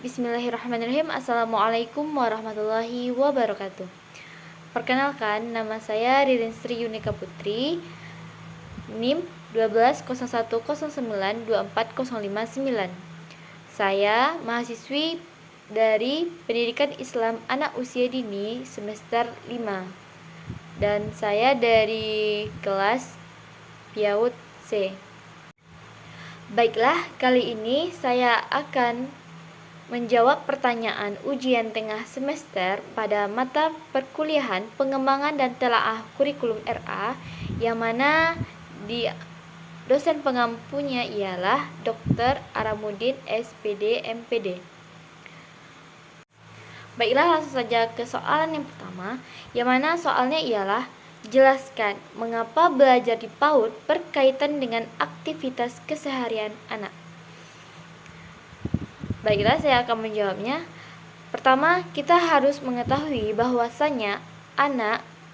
Bismillahirrahmanirrahim. Assalamualaikum warahmatullahi wabarakatuh. Perkenalkan, nama saya Ririn Sri Yunika Putri, NIM 120109240559. Saya mahasiswi dari Pendidikan Islam Anak Usia Dini semester 5. Dan saya dari kelas PIAUD C. Baiklah, kali ini saya akan menjawab pertanyaan ujian tengah semester pada mata perkuliahan pengembangan dan telaah kurikulum RA, yang mana dosen pengampunya ialah Dr. Aramuddin SPD MPD. Baiklah, langsung saja ke soalan yang pertama, yang mana soalnya ialah jelaskan mengapa belajar di PAUD berkaitan dengan aktivitas keseharian anak. Baiklah, saya akan menjawabnya. Pertama, kita harus mengetahui bahwasanya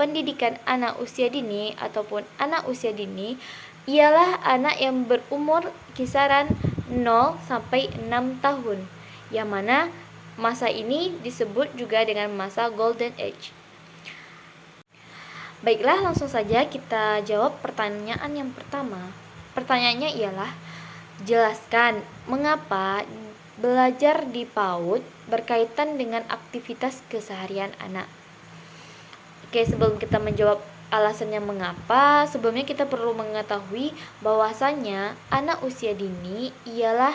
pendidikan anak usia dini ataupun anak usia dini ialah anak yang berumur kisaran 0 sampai 6 tahun, yang mana masa ini disebut juga dengan masa Golden Age. Baiklah, langsung saja kita jawab pertanyaan yang pertama. Pertanyaannya ialah, jelaskan mengapa belajar di PAUD berkaitan dengan aktivitas keseharian anak. Oke, sebelum kita menjawab alasannya mengapa, sebelumnya kita perlu mengetahui bahwasannya anak usia dini ialah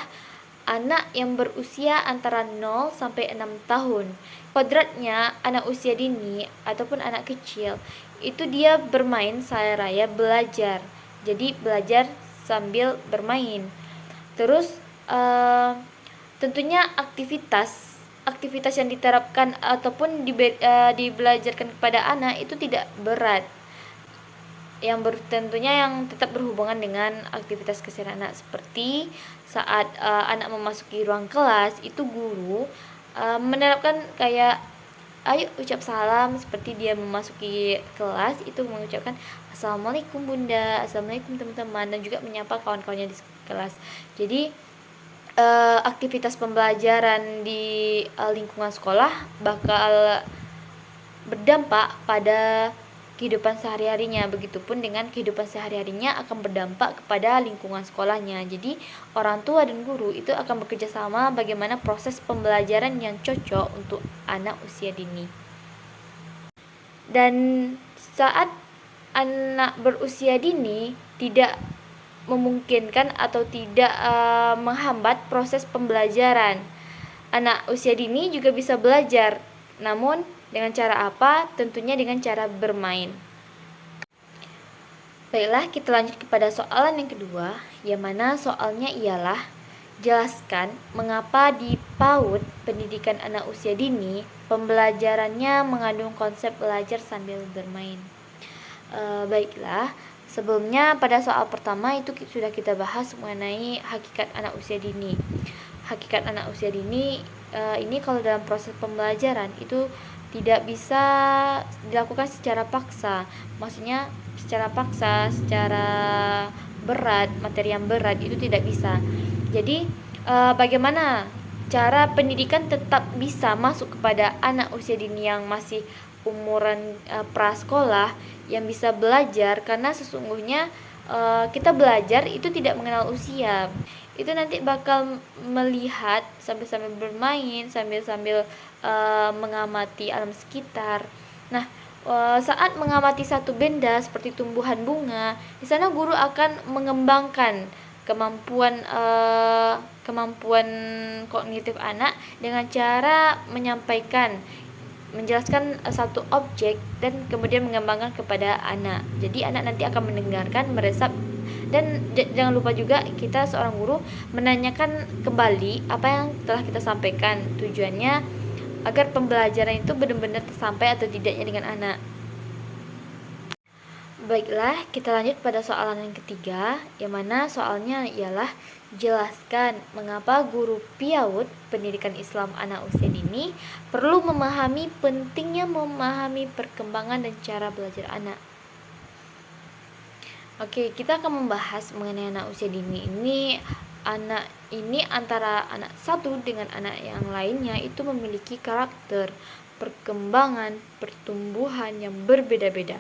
anak yang berusia antara 0 sampai 6 tahun. Kodratnya anak usia dini ataupun anak kecil itu dia bermain saya belajar. Jadi belajar sambil bermain. Terus tentunya aktivitas yang diterapkan ataupun dibelajarkan kepada anak itu tidak berat, tentunya yang tetap berhubungan dengan aktivitas keseharian anak, seperti saat anak memasuki ruang kelas itu guru menerapkan kayak ayo ucap salam, seperti dia memasuki kelas itu mengucapkan assalamualaikum bunda, assalamualaikum teman-teman, dan juga menyapa kawan-kawannya di kelas. Jadi aktivitas pembelajaran di lingkungan sekolah bakal berdampak pada kehidupan sehari-harinya. Begitupun dengan kehidupan sehari-harinya akan berdampak kepada lingkungan sekolahnya. Jadi orang tua dan guru itu akan bekerja sama bagaimana proses pembelajaran yang cocok untuk anak usia dini. Dan saat anak berusia dini tidak memungkinkan atau tidak menghambat proses pembelajaran, anak usia dini juga bisa belajar. Namun dengan cara apa? Tentunya dengan cara bermain. Baiklah, kita lanjut kepada soalan yang kedua, yang mana soalnya ialah jelaskan mengapa di PAUD pendidikan anak usia dini pembelajarannya mengandung konsep belajar sambil bermain. Baiklah, sebelumnya pada soal pertama itu sudah kita bahas mengenai hakikat anak usia dini. Hakikat anak usia dini ini kalau dalam proses pembelajaran itu tidak bisa dilakukan secara paksa. Maksudnya secara paksa, secara berat, materi yang berat itu tidak bisa. Jadi bagaimana cara pendidikan tetap bisa masuk kepada anak usia dini yang masih umuran prasekolah, yang bisa belajar, karena sesungguhnya kita belajar itu tidak mengenal usia. Itu nanti bakal melihat sambil bermain, sambil mengamati alam sekitar. Nah, saat mengamati satu benda seperti tumbuhan bunga, di sana guru akan mengembangkan kemampuan kognitif anak dengan cara menjelaskan satu objek dan kemudian mengembangkan kepada anak. Jadi anak nanti akan mendengarkan, meresap, dan jangan lupa juga kita seorang guru menanyakan kembali apa yang telah kita sampaikan, tujuannya agar pembelajaran itu benar-benar tersampai atau tidaknya dengan anak. Baiklah, kita lanjut pada soalan yang ketiga, yang mana soalnya ialah jelaskan mengapa guru PIAUD pendidikan Islam anak usia dini perlu pentingnya memahami perkembangan dan cara belajar anak. Oke, kita akan membahas mengenai anak usia dini ini anak ini antara anak satu dengan anak yang lainnya itu memiliki karakter, perkembangan, pertumbuhan yang berbeda-beda.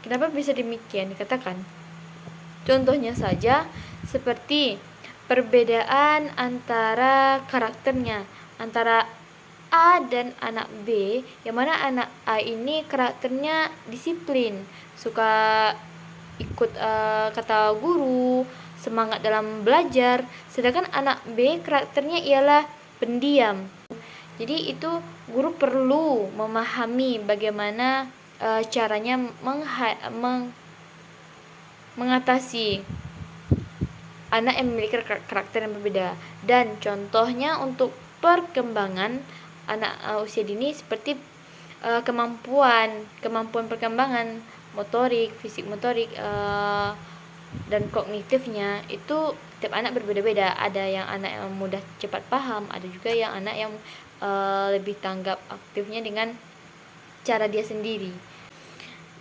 Kenapa bisa demikian dikatakan? Contohnya saja seperti perbedaan antara karakternya antara A dan anak B, yang mana anak A ini karakternya disiplin, suka ikut kata guru, semangat dalam belajar, sedangkan anak B karakternya ialah pendiam. Jadi itu guru perlu memahami bagaimana caranya mengatasi anak yang memiliki karakter yang berbeda. Dan contohnya untuk perkembangan anak usia dini seperti kemampuan perkembangan motorik, fisik motorik, dan kognitifnya itu tiap anak berbeda-beda. Ada yang anak yang mudah cepat paham, ada juga yang anak yang lebih tanggap aktifnya dengan cara dia sendiri.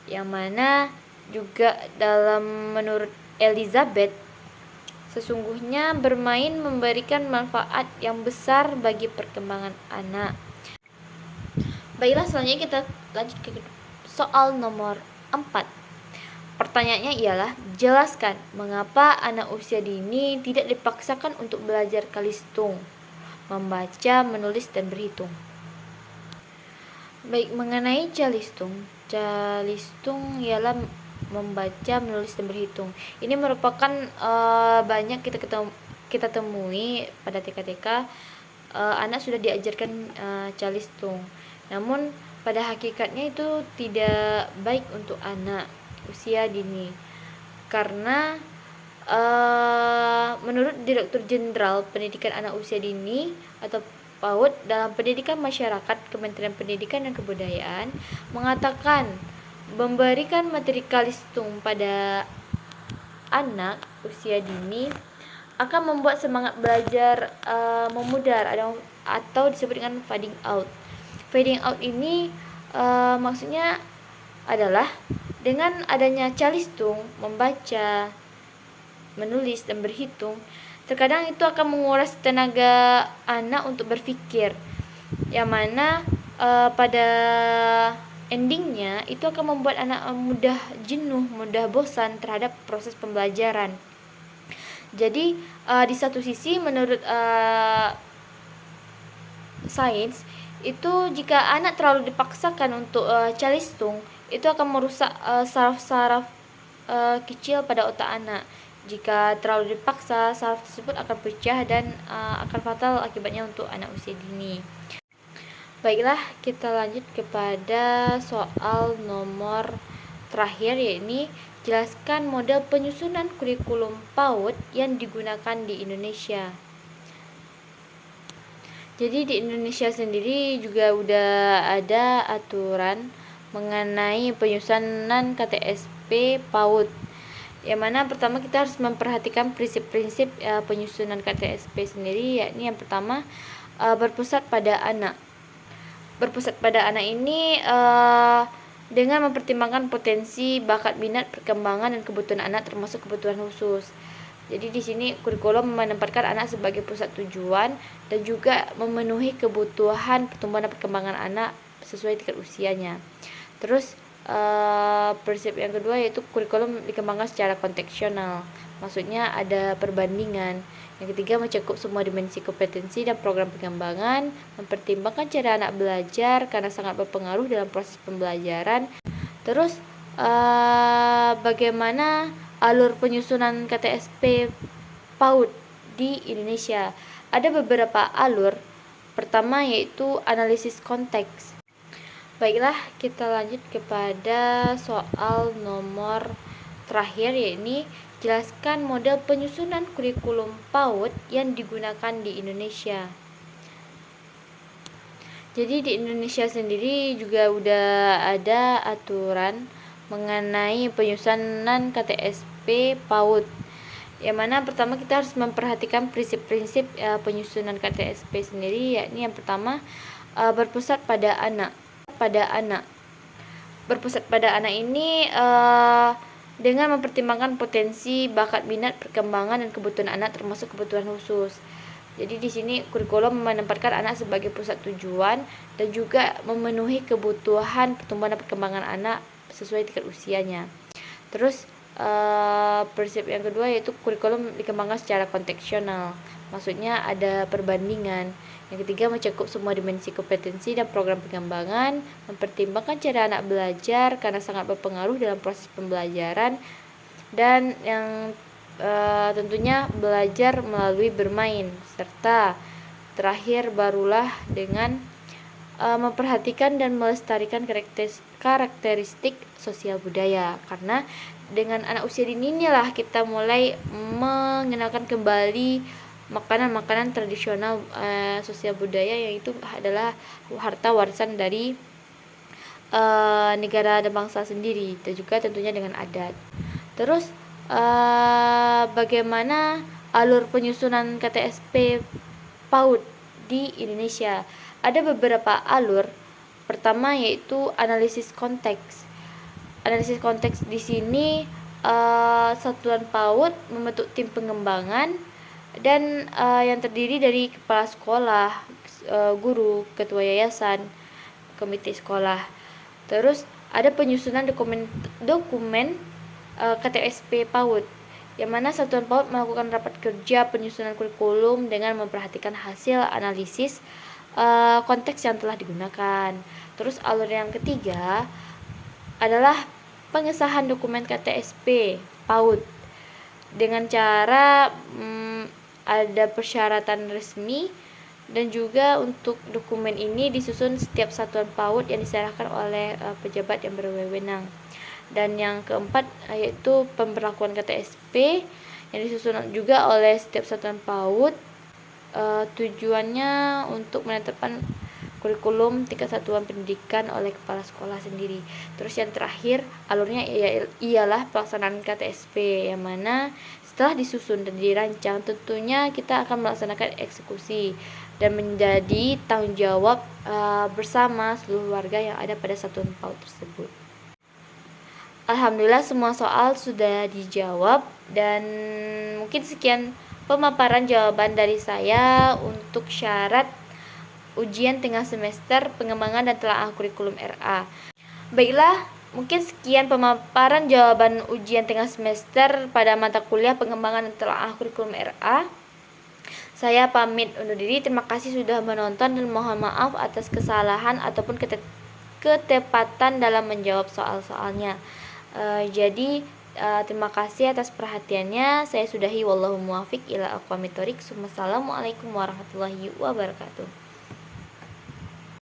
Yang mana juga menurut Elizabeth, sesungguhnya bermain memberikan manfaat yang besar bagi perkembangan anak. Baiklah, selanjutnya kita lanjut ke soal nomor 4. Pertanyaannya ialah, jelaskan mengapa anak usia dini tidak dipaksakan untuk belajar kalistung, membaca, menulis, dan berhitung. Baik, mengenai calistung ialah membaca, menulis, dan berhitung. Ini merupakan banyak kita temui pada TK-TK, anak sudah diajarkan calistung. Namun pada hakikatnya itu tidak baik untuk anak usia dini, karena menurut Direktur Jenderal Pendidikan Anak Usia Dini atau PAUD dalam Pendidikan Masyarakat Kementerian Pendidikan dan Kebudayaan mengatakan memberikan materi kalistung pada anak usia dini akan membuat semangat belajar memudar atau disebut dengan fading out. Fading out ini maksudnya adalah dengan adanya calistung, membaca, menulis, dan berhitung, terkadang itu akan menguras tenaga anak untuk berpikir, yang mana pada endingnya itu akan membuat anak mudah jenuh, mudah bosan terhadap proses pembelajaran. Jadi di satu sisi menurut sains itu, jika anak terlalu dipaksakan untuk calistung, itu akan merusak saraf-saraf kecil pada otak anak. Jika terlalu dipaksa, saraf tersebut akan pecah dan akan fatal akibatnya untuk anak usia dini. Baiklah, kita lanjut kepada soal nomor terakhir, yaitu jelaskan model penyusunan kurikulum PAUD yang digunakan di Indonesia. Jadi di Indonesia sendiri juga udah ada aturan mengenai penyusunan KTSP PAUD, yang mana pertama kita harus memperhatikan prinsip-prinsip penyusunan KTSP sendiri, yakni yang pertama berpusat pada anak. Berpusat pada anak ini dengan mempertimbangkan potensi, bakat, minat, perkembangan, dan kebutuhan anak termasuk kebutuhan khusus. Jadi di sini kurikulum menempatkan anak sebagai pusat tujuan dan juga memenuhi kebutuhan pertumbuhan dan perkembangan anak sesuai tingkat usianya. Terus prinsip yang kedua yaitu kurikulum dikembangkan secara kontekstual. Maksudnya ada perbandingan. Yang ketiga, mencakup semua dimensi kompetensi dan program pengembangan, mempertimbangkan cara anak belajar karena sangat berpengaruh dalam proses pembelajaran. Terus bagaimana alur penyusunan KTSP PAUD di Indonesia? Ada beberapa alur. Pertama yaitu analisis konteks. Baiklah, kita lanjut kepada soal nomor terakhir, yaitu jelaskan model penyusunan kurikulum PAUD yang digunakan di Indonesia. Jadi di Indonesia sendiri juga udah ada aturan mengenai penyusunan KTSP PAUD, yang mana pertama kita harus memperhatikan prinsip-prinsip penyusunan KTSP sendiri, yakni yang pertama berpusat pada anak. Berpusat pada anak ini dengan mempertimbangkan potensi, bakat, minat, perkembangan dan kebutuhan anak termasuk kebutuhan khusus. Jadi di sini kurikulum menempatkan anak sebagai pusat tujuan dan juga memenuhi kebutuhan pertumbuhan dan perkembangan anak sesuai tingkat usianya. Terus prinsip yang kedua yaitu kurikulum dikembangkan secara konteksional. Maksudnya ada perbandingan. Yang ketiga mencakup semua dimensi kompetensi dan program pengembangan, mempertimbangkan cara anak belajar karena sangat berpengaruh dalam proses pembelajaran, dan yang tentunya belajar melalui bermain, serta terakhir barulah dengan memperhatikan dan melestarikan karakteristik sosial budaya, karena dengan anak usia dini inilah kita mulai mengenalkan kembali makanan-makanan tradisional sosial budaya yang itu adalah harta warisan dari negara dan bangsa sendiri, dan juga tentunya dengan adat. Terus bagaimana alur penyusunan KTSP PAUD di Indonesia? Ada beberapa alur. Pertama yaitu analisis konteks. Analisis konteks di sini satuan PAUD membentuk tim pengembangan dan yang terdiri dari kepala sekolah, guru, ketua yayasan, komite sekolah. Terus ada penyusunan dokumen KTSP PAUD, yang mana satuan PAUD melakukan rapat kerja penyusunan kurikulum dengan memperhatikan hasil analisis konteks yang telah digunakan. Terus alur yang ketiga adalah pengesahan dokumen KTSP PAUD dengan cara ada persyaratan resmi, dan juga untuk dokumen ini disusun setiap satuan PAUD yang diserahkan oleh pejabat yang berwenang. Dan yang keempat yaitu pemberlakuan KTSP yang disusun juga oleh setiap satuan PAUD. Tujuannya untuk menetapkan kurikulum tingkat satuan pendidikan oleh kepala sekolah sendiri. Terus yang terakhir alurnya ialah pelaksanaan KTSP, yang mana setelah disusun dan dirancang tentunya kita akan melaksanakan eksekusi dan menjadi tanggung jawab bersama seluruh warga yang ada pada satuan PAUD tersebut. Alhamdulillah semua soal sudah dijawab, dan mungkin sekian pemaparan jawaban dari saya untuk syarat ujian tengah semester pengembangan dan telaah kurikulum RA. Baiklah, mungkin sekian pemaparan jawaban ujian tengah semester pada mata kuliah pengembangan dan telaah kurikulum RA. Saya pamit undur diri. Terima kasih sudah menonton dan mohon maaf atas kesalahan ataupun ketepatan dalam menjawab soal-soalnya. Jadi terima kasih atas perhatiannya. Saya sudahi, wallahu muwaffiq ila aqwamit thoriq. Wassalamualaikum warahmatullahi wabarakatuh.